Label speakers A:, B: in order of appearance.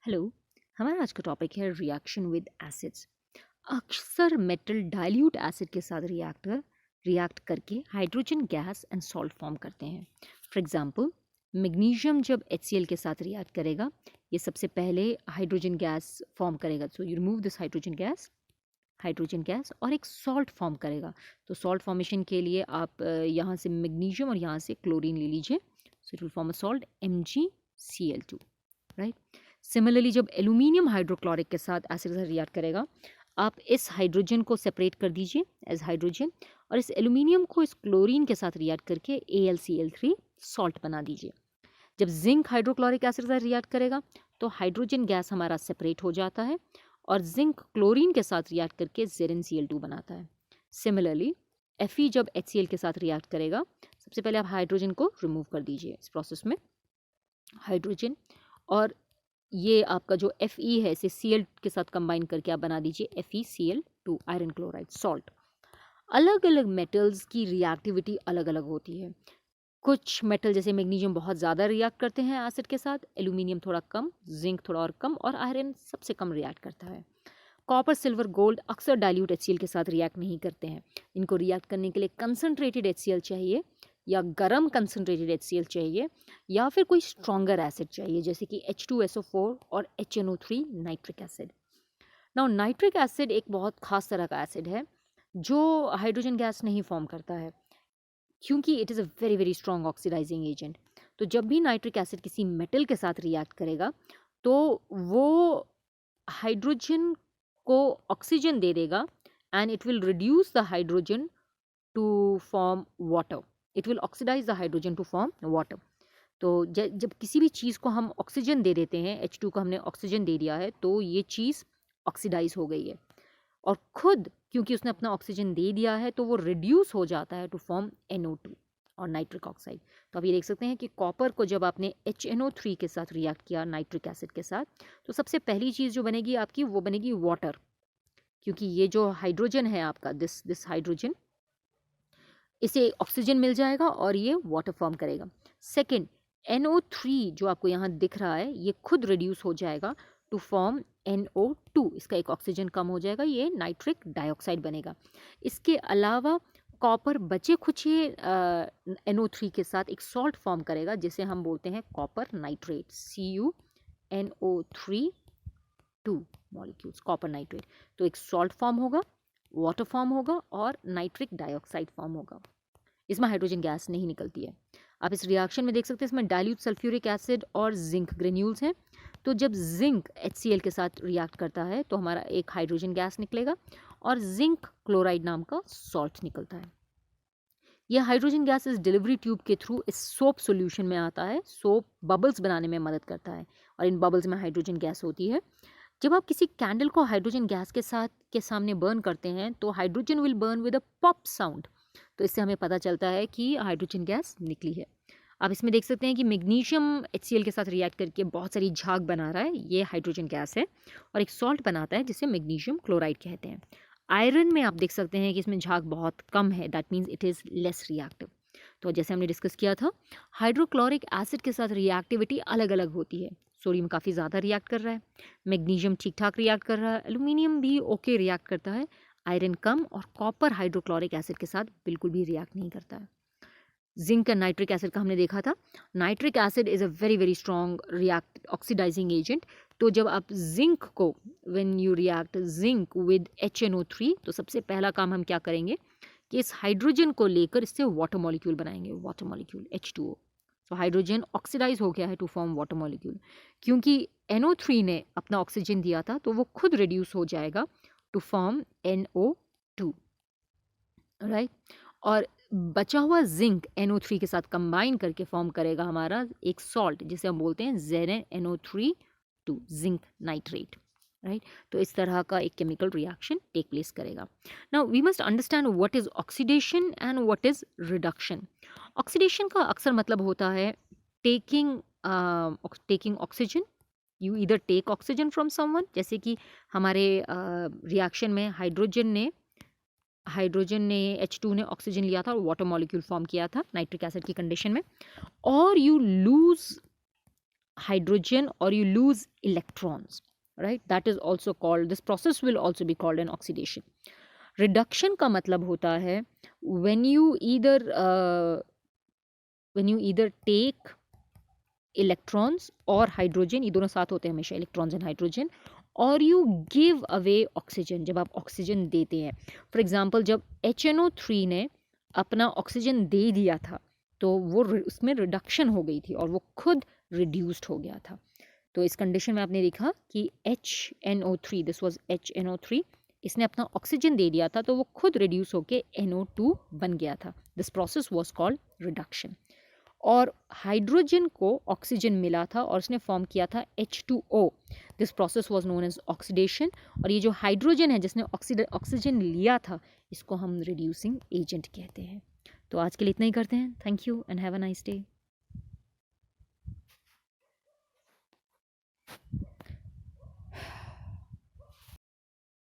A: Hello. हमारा आज का टॉपिक है रिएक्शन विद एसिड्स। अक्सर मेटल डाइल्यूट एसिड के साथ रिएक्ट करके hydrogen gas and salt form करते हैं। फॉर एग्जांपल, मैग्नीशियम जब HCl के साथ रिएक्ट करेगा, ये सबसे पहले हाइड्रोजन गैस फॉर्म करेगा। So you remove this hydrogen gas और एक सॉल्ट फॉर्म करेगा। तो सॉल्ट फॉर्मेशन के लिए आप यहाँ से मैग्नीशियम और यहाँ से क्लोरीन ले लीजिए। So it will form a salt MgCl2, right. Similarly जब एल्यूमिनियम हाइड्रोक्लोरिक के साथ एसिड से रिएक्ट करेगा, आप इस हाइड्रोजन को सेपरेट कर दीजिए एज हाइड्रोजन और इस एल्यूमिनियम को इस क्लोरीन के साथ रिएक्ट करके AlCl3 सॉल्ट बना दीजिए। जब जिंक हाइड्रोक्लोरिक एसिड से रिएक्ट करेगा तो हाइड्रोजन गैस हमारा सेपरेट हो जाता है और जिंक क्लोरीन के साथ रिएक्ट करके ZnCl2 बनाता है। सिमिलरली Fe जब HCl के साथ रिएक्ट करेगा, सबसे पहले आप हाइड्रोजन को रिमूव कर दीजिए इस प्रोसेस में, हाइड्रोजन, और ये आपका जो Fe है इसे Cl के साथ कंबाइन करके आप बना दीजिए FeCl2 आयरन क्लोराइड सॉल्ट। अलग अलग मेटल्स की रिएक्टिविटी अलग अलग होती है। कुछ मेटल जैसे मैग्नीशियम बहुत ज़्यादा रिएक्ट करते हैं एसिड के साथ, एल्यूमिनियम थोड़ा कम, जिंक थोड़ा और कम और आयरन सबसे कम रिएक्ट करता है। कॉपर, सिल्वर, गोल्ड अक्सर डाइल्यूट HCl के साथ रिएक्ट नहीं करते हैं। इनको रिएक्ट करने के लिए कंसनट्रेटेड HCl चाहिए या गरम कंसनट्रेटेड HCl चाहिए या फिर कोई स्ट्रॉन्गर एसिड चाहिए जैसे कि H2SO4 और HNO3 nitric acid. Now nitric acid एक बहुत खास तरह का एसिड है जो हाइड्रोजन गैस नहीं फॉर्म करता है क्योंकि it is a very very strong oxidising agent. तो जब भी नाइट्रिक एसिड किसी मेटल के साथ रिएक्ट करेगा तो वो हाइड्रोजन को ऑक्सीजन दे देगा and it will reduce the hydrogen to form water. It will oxidise the hydrogen to form water. तो जब किसी भी चीज़ को हम ऑक्सीजन दे देते हैं, H2 को हमने ऑक्सीजन दे दिया है, तो ये चीज़ ऑक्सीडाइज हो गई है और खुद क्योंकि उसने अपना ऑक्सीजन दे दिया है तो वो रिड्यूस हो जाता है टू फॉर्म NO2 और नाइट्रिक ऑक्साइड। तो आप ये देख सकते हैं कि कॉपर को जब आपने HNO3 के साथ रिएक्ट किया नाइट्रिक एसिड के साथ, तो सबसे पहली चीज़ जो बनेगी आपकी वो बनेगी वाटर, क्योंकि ये जो हाइड्रोजन है आपका दिस हाइड्रोजन, इसे ऑक्सीजन मिल जाएगा और ये वाटर फॉर्म करेगा। सेकंड, NO3 जो आपको यहाँ दिख रहा है ये खुद रिड्यूस हो जाएगा टू फॉर्म NO2, इसका एक ऑक्सीजन कम हो जाएगा, ये नाइट्रिक डाइऑक्साइड बनेगा। इसके अलावा कॉपर बचे कुछ ये NO3 के साथ एक सॉल्ट फॉर्म करेगा जिसे हम बोलते हैं copper nitrate, CuNO3 molecules, copper nitrate. तो एक सॉल्ट फॉर्म होगा, वाटर फॉर्म होगा और नाइट्रिक डाइऑक्साइड फॉर्म होगा। इसमें हाइड्रोजन गैस नहीं निकलती है। आप इस रिएक्शन में देख सकते हैं इसमें डाइल्यूट सल्फ्यूरिक एसिड और जिंक ग्रेन्यूल्स हैं। तो जब जिंक HCl के साथ रिएक्ट करता है तो हमारा एक हाइड्रोजन गैस निकलेगा और जिंक क्लोराइड नाम का सॉल्ट निकलता है। यह हाइड्रोजन गैस इस डिलीवरी ट्यूब के थ्रू इस सोप सॉल्यूशन में आता है। सोप बबल्स बनाने में मदद करता है और इन बबल्स में हाइड्रोजन गैस होती है। जब आप किसी कैंडल को हाइड्रोजन गैस के सामने बर्न करते हैं तो hydrogen will burn with a pop sound. तो इससे हमें पता चलता है कि हाइड्रोजन गैस निकली है। आप इसमें देख सकते हैं कि मैग्नीशियम HCl के साथ रिएक्ट करके बहुत सारी झाग बना रहा है, ये हाइड्रोजन गैस है और एक सॉल्ट बनाता है जिसे मैग्नीशियम क्लोराइड कहते हैं। आयरन में आप देख सकते हैं कि इसमें झाग बहुत कम है, that means it is less reactive. तो जैसे हमने डिस्कस किया था, हाइड्रोक्लोरिक एसिड के साथ रिएक्टिविटी अलग अलग होती है। सोडियम काफ़ी ज़्यादा रिएक्ट कर रहा है, मैग्नीशियम ठीक ठाक रिएक्ट कर रहा है, एल्यूमिनियम भी ओके रिएक्ट करता है, आयरन कम, और कॉपर हाइड्रोक्लोरिक एसिड के साथ बिल्कुल भी रिएक्ट नहीं करता है। जिंक एंड नाइट्रिक एसिड का हमने देखा था। Nitric acid is a very very strong react oxidising agent. तो जब आप जिंक को, when you react zinc with HNO3, तो सबसे पहला काम हम क्या करेंगे कि इस हाइड्रोजन को लेकर इससे वाटर मॉलिक्यूल बनाएंगे, वाटर मॉलिक्यूल H2O। तो हाइड्रोजन ऑक्सीडाइज हो गया है टू फॉर्म वाटर मॉलिक्यूल। क्योंकि NO3 ने अपना ऑक्सीजन दिया था तो वो खुद रिड्यूस हो जाएगा टू फॉर्म NO2, राइट। और बचा हुआ जिंक NO3 के साथ कंबाइन करके फॉर्म करेगा हमारा एक सॉल्ट जिसे हम बोलते हैं ZnNO3 जिंक नाइट्रेट, राइट। तो इस तरह का एक केमिकल रिएक्शन टेक प्लेस करेगा। Now we must understand what is oxidation and what is reduction. Oxidation का अक्सर मतलब होता है taking oxygen. You either take oxygen from someone, जैसे कि हमारे रिएक्शन में हाइड्रोजन ने H2 ने ऑक्सीजन लिया था और वाटर मॉलिक्यूल फॉर्म किया था नाइट्रिक एसिड की कंडीशन में, और you lose hydrogen or you lose electrons, right? That is also called, this process will also be called an oxidation. Reduction का मतलब होता है when you either take electrons और hydrogen, ये दोनों साथ होते हैं हमेशा, electrons and hydrogen, और you give away oxygen, जब आप ऑक्सीजन देते हैं. फॉर एग्जाम्पल जब HNO3 ने अपना ऑक्सीजन दे दिया था तो वो उसमें रिडक्शन हो गई थी और वो खुद रिड्यूस्ड हो गया था. तो इस कंडीशन में आपने देखा कि HNO3, दिस वाज HNO3, इसने अपना ऑक्सीजन दे दिया था तो वो खुद रिड्यूस होके NO2 बन गया था. This process was called reduction. और हाइड्रोजन को ऑक्सीजन मिला था और उसने फॉर्म किया था H2O. This process was known as oxidation. और ये जो हाइड्रोजन है जिसने ऑक्सीजन लिया था, इसको हम रिड्यूसिंग एजेंट कहते हैं. तो आज के लिए इतना ही करते हैं. Thank you and have a nice day.